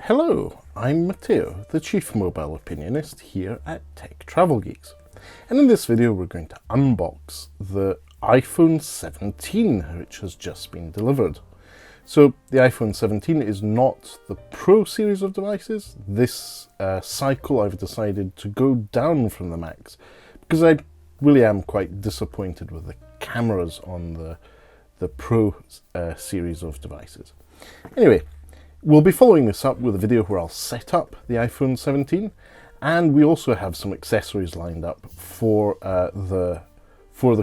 Hello, I'm Matteo, the Chief Mobile Opinionist here at Tech Travel Geeks. And in this video we're going to unbox the iPhone 17, which has just been delivered. So the iPhone 17 is not the Pro series of devices. This cycle I've decided to go down from the Max because I really am quite disappointed with the cameras on the Pro series of devices. Anyway, we'll be following this up with a video where I'll set up the iPhone 17, and we also have some accessories lined up for the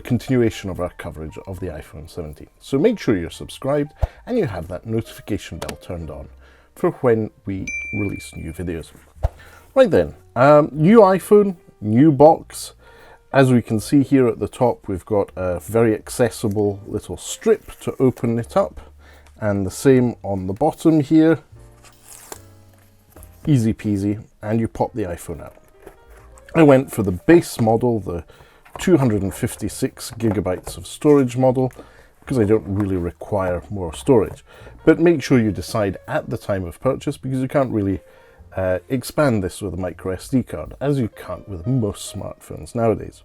continuation of our coverage of the iPhone 17. So make sure you're subscribed and you have that notification bell turned on for when we release new videos. Right then, new iPhone, new box. As we can see here at the top, we've got a very accessible little strip to open it up, and the same on the bottom here. Easy peasy, and you pop the iPhone out. I went for the base model, the 256 gigabytes of storage model, because I don't really require more storage. But make sure you decide at the time of purchase, because you can't really expand this with a micro SD card, as you can't with most smartphones nowadays.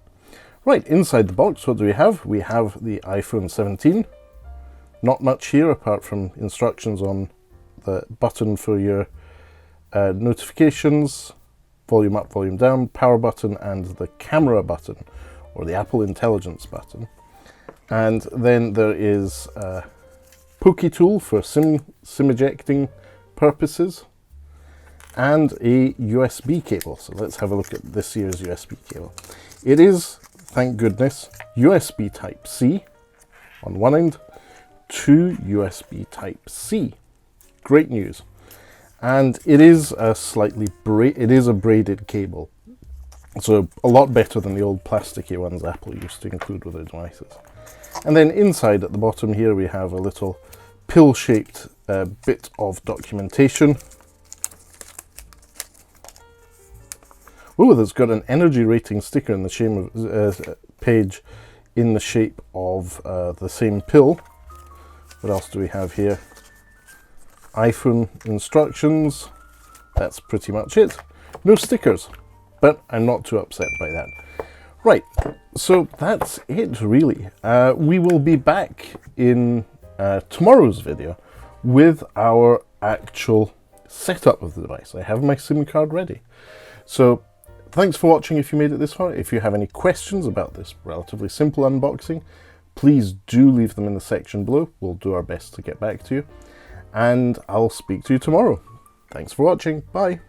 Right, inside the box, what do we have? We have the iPhone 17. Not much here apart from instructions on the button for your notifications, volume up, volume down, power button, and the camera button, or the Apple Intelligence button. And then there is a Poke tool for SIM ejecting purposes, and a USB cable. So let's have a look at this year's USB cable. It is, thank goodness, USB Type-C on one end, to USB Type-C. Great news. And it is a a braided cable. So a lot better than the old plasticky ones Apple used to include with their devices. And then inside at the bottom here we have a little pill-shaped bit of documentation. Oh, it's got an energy rating sticker in the shape of page in the shape of the same pill. What else do we have here? iPhone instructions. That's pretty much it. No stickers, but I'm not too upset by that. Right, so that's it really. We will be back in tomorrow's video with our actual setup of the device. I have my SIM card ready. So thanks for watching if you made it this far. If you have any questions about this relatively simple unboxing, please do leave them in the section below. We'll do our best to get back to you. And I'll speak to you tomorrow. Thanks for watching. Bye.